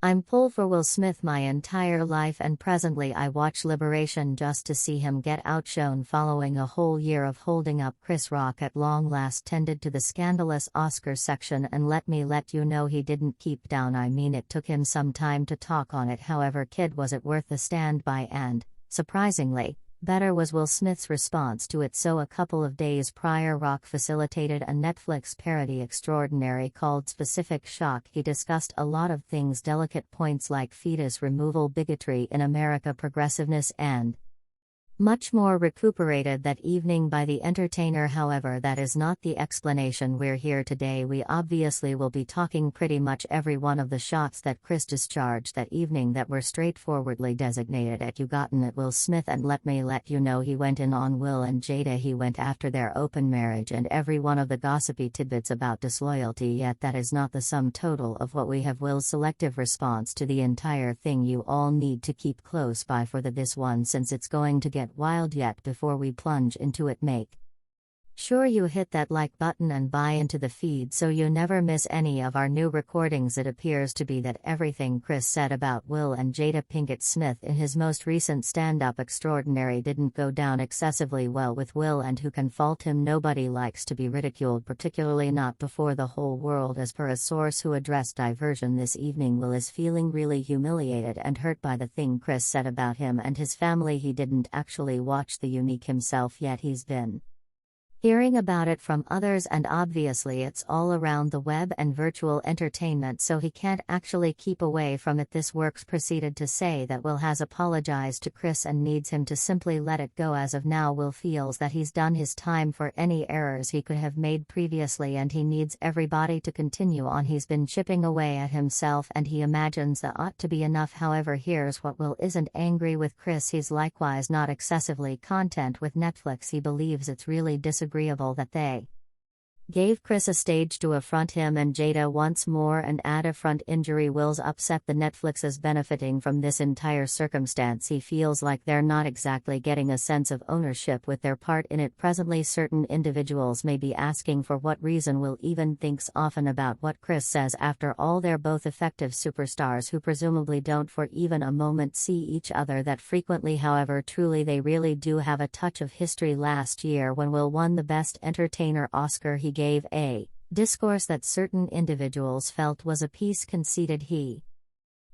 I'm pulled for Will Smith my entire life, and presently I watch Liberation just to see him get outshone following a whole year of holding up. Chris Rock at long last tended to the scandalous Oscar section, and let me let you know he didn't keep down. I mean, it took him some time to talk on it. However, kid, was it worth the standby? And, surprisingly, better was Will Smith's response to it. So a couple of days prior, Rock facilitated a Netflix parody extraordinary called Specific Shock. He discussed a lot of things, delicate points like fetus removal, bigotry in America, progressiveness, and much more. Recuperated that evening by the entertainer. However, that is not the explanation we're here today. We obviously will be talking pretty much every one of the shots that Chris discharged that evening that were straightforwardly designated at "You gotten it, Will Smith." And let me let you know, he went in on Will and Jada. He went after their open marriage and every one of the gossipy tidbits about disloyalty. Yet that is not the sum total of what we have. Will's selective response to the entire thing you all need to keep close by for this one, since it's going to get wild. Yet before we plunge into it, make sure you hit that like button and buy into the feed so you never miss any of our new recordings. It appears to be that everything Chris said about Will and Jada Pinkett Smith in his most recent stand-up extraordinary didn't go down excessively well with Will, and who can fault him? Nobody likes to be ridiculed, particularly not before the whole world. As per a source who addressed Diversion this evening, Will is feeling really humiliated and hurt by the thing Chris said about him and his family. He didn't actually watch the unique himself, yet he's been hearing about it from others, and obviously it's all around the web and virtual entertainment, so he can't actually keep away from it. This works proceeded to say that Will has apologized to Chris and needs him to simply let it go. As of now, Will feels that he's done his time for any errors he could have made previously, and he needs everybody to continue on. He's been chipping away at himself and he imagines that ought to be enough. However, here's what: Will isn't angry with Chris. He's likewise not excessively content with Netflix. He believes it's really disagreeable that they gave Chris a stage to affront him and Jada once more and add affront injury. Will's upset the Netflix is benefiting from this entire circumstance. He feels like they're not exactly getting a sense of ownership with their part in it. Presently, certain individuals may be asking for what reason Will even thinks often about what Chris says. After all, they're both effective superstars who presumably don't for even a moment see each other that frequently. However, truly they really do have a touch of history. Last year, when Will won the Best Entertainer Oscar, he gave a discourse that certain individuals felt was a piece conceited. He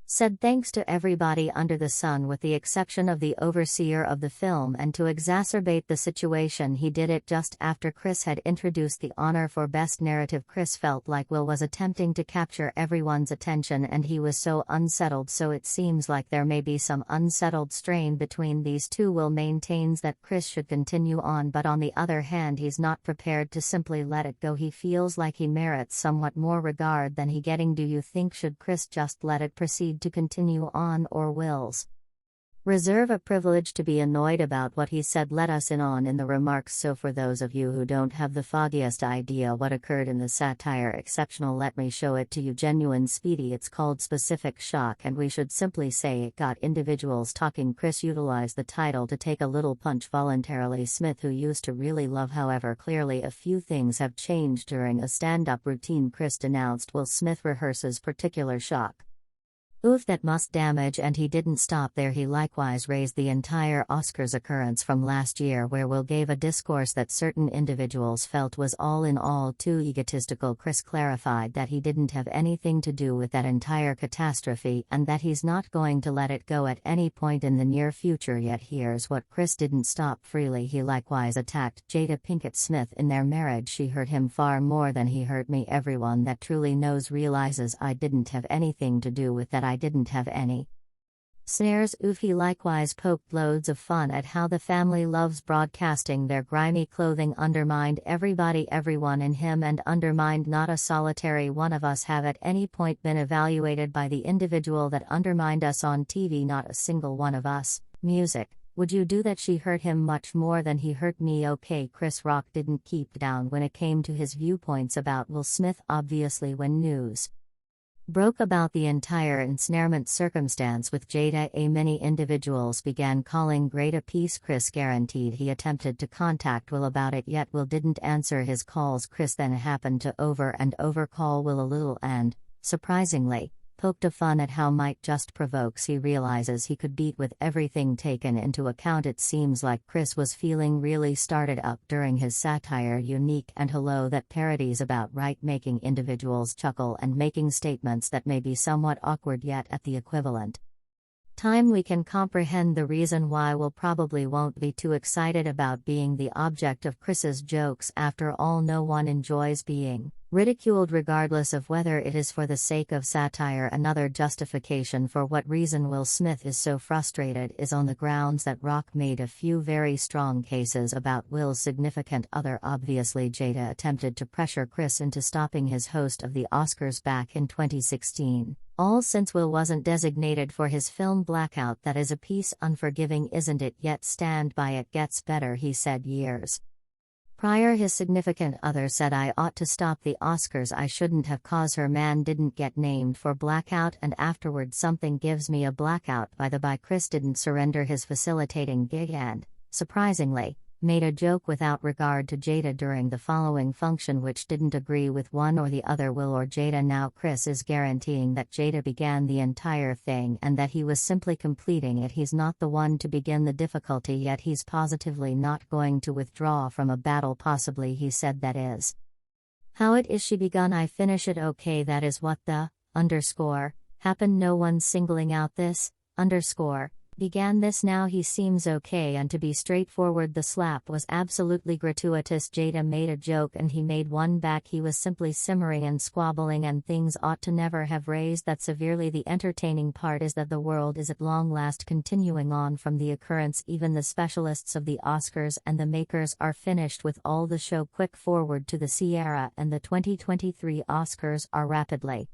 said thanks to everybody under the sun with the exception of the overseer of the film, and to exacerbate the situation he did it just after Chris had introduced the honor for Best Narrative. Chris felt like Will was attempting to capture everyone's attention and he was so unsettled, so it seems like there may be some unsettled strain between these two. Will maintains that Chris should continue on, but on the other hand he's not prepared to simply let it go. He feels like he merits somewhat more regard than he getting. Do you think should Chris just let it proceed to continue on, or Will's reserve a privilege to be annoyed about what he said? Let us in on in the remarks. So for those of you who don't have the foggiest idea what occurred in the satire, exceptional, let me show it to you. Genuine, speedy. It's called Specific Shock, and we should simply say it got individuals talking. Chris utilized the title to take a little punch voluntarily. Smith, who used to really love, however, clearly a few things have changed during a stand-up routine. Chris denounced Will Smith rehearses particular shock. Oof, that must damage. And he didn't stop there. He likewise raised the entire Oscars occurrence from last year, where Will gave a discourse that certain individuals felt was all in all too egotistical. Chris clarified that he didn't have anything to do with that entire catastrophe and that he's not going to let it go at any point in the near future. Yet here's what Chris didn't stop freely. He likewise attacked Jada Pinkett Smith in their marriage. She hurt him far more than he hurt me. Everyone that truly knows realizes I didn't have anything to do with that. I didn't have any snares. Oof. He likewise poked loads of fun at how the family loves broadcasting their grimy clothing, undermined everybody, everyone in him, and undermined not a solitary one of us have at any point been evaluated by the individual that undermined us on TV. Not a single one of us. Music. Would you do that? She hurt him much more than he hurt me. Okay, Chris Rock didn't keep down when it came to his viewpoints about Will Smith. Obviously, when news broke about the entire ensnarement circumstance with Jada, many individuals began calling great a piece. Chris guaranteed he attempted to contact Will about it, yet Will didn't answer his calls. Chris then happened to over call Will a little and, surprisingly, poked a fun at how might just provokes he realizes he could beat with everything taken into account. It seems like Chris was feeling really started up during his satire unique and hello that parodies about right making individuals chuckle and making statements that may be somewhat awkward yet at the equivalent time we can comprehend the reason why we'll probably won't be too excited about being the object of Chris's jokes. After all, no one enjoys being ridiculed regardless of whether it is for the sake of satire. Another justification for what reason Will Smith is so frustrated is on the grounds that Rock made a few very strong cases about Will's significant other. Obviously, Jada attempted to pressure Chris into stopping his host of the Oscars back in 2016. All since Will wasn't designated for his film Blackout. That is a piece unforgiving, isn't it? Yet stand by it gets better, he said years prior. His significant other said, I ought to stop the Oscars, I shouldn't have, cause her man didn't get named for Blackout, and afterwards something gives me a blackout. By the by, Chris didn't surrender his facilitating gig and, surprisingly, made a joke without regard to Jada during the following function which didn't agree with one or the other, Will or Jada. Now Chris is guaranteeing that Jada began the entire thing and that he was simply completing it. He's not the one to begin the difficulty, yet he's positively not going to withdraw from a battle. Possibly, he said, that is how it is. She begun, I finish it. Okay, that is what the happened. No one's singling out this began this. Now he seems okay, and to be straightforward, the slap was absolutely gratuitous. Jada made a joke and he made one back. He was simply simmering and squabbling, and things ought to never have raised that severely. The entertaining part is that the world is at long last continuing on from the occurrence. Even the specialists of the Oscars and the makers are finished with all the show. Quick forward to the Sierra, and the 2023 Oscars are rapidly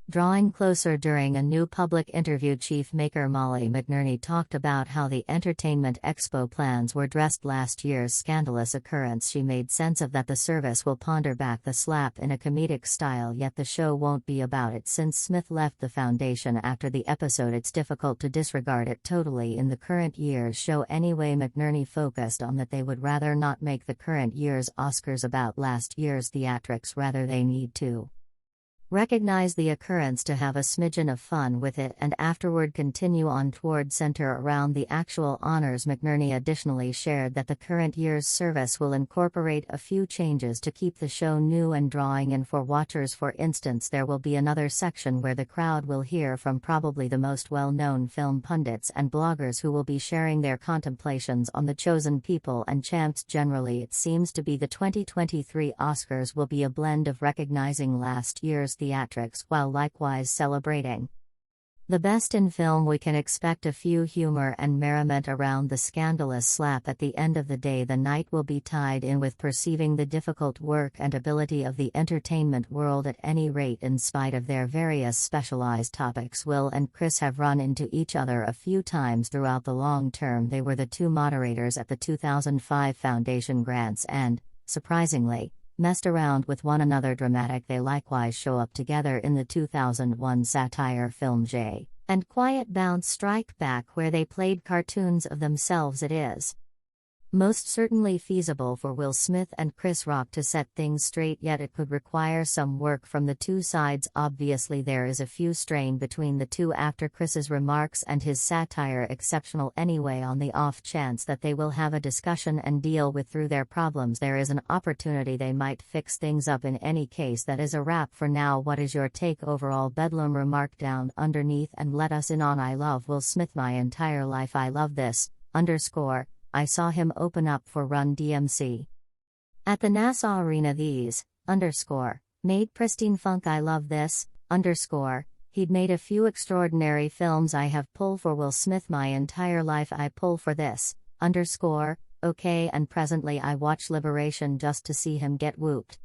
drawing closer. During a new public interview, chief maker Molly McNerney talked about how the Entertainment Expo plans were dressed last year's scandalous occurrence. She made sense of that. The service will ponder back the slap in a comedic style, yet the show won't be about it. Since Smith left the foundation after the episode, it's difficult to disregard it totally in the current year's show anyway. McNerney focused on that they would rather not make the current year's Oscars about last year's theatrics, rather they need to recognize the occurrence to have a smidgen of fun with it and afterward continue on toward center around the actual honors. McNerney additionally shared that the current year's service will incorporate a few changes to keep the show new and drawing in for watchers. For instance, there will be another section where the crowd will hear from probably the most well-known film pundits and bloggers who will be sharing their contemplations on the chosen people and champs. Generally, it seems to be the 2023 Oscars will be a blend of recognizing last year's theatrics while likewise celebrating the best in film. We can expect a few humor and merriment around the scandalous slap. At the end of the day, the night will be tied in with perceiving the difficult work and ability of the entertainment world. At any rate, in spite of their various specialized topics, Will and Chris have run into each other a few times throughout the long term. They were the two moderators at the 2005 Foundation Grants and, surprisingly, messed around with one another. Dramatic, they likewise show up together in the 2001 satire film Jay and Quiet Bounce Strike Back, where they played cartoons of themselves. It is most certainly feasible for Will Smith and Chris Rock to set things straight, yet it could require some work from the two sides. Obviously, there is a few strain between the two after Chris's remarks and his satire exceptional anyway. On the off chance that they will have a discussion and deal with through their problems, there is an opportunity they might fix things up. In any case, that is a wrap for now. What is your take overall? Bedlam remarked down underneath and let us in on I love Will Smith my entire life. I love this, I saw him open up for Run DMC at the Nassau Arena. These, made pristine funk. I love this, he'd made a few extraordinary films. I have pulled for Will Smith my entire life. I pull for this, okay, and presently I watch Liberation just to see him get whooped.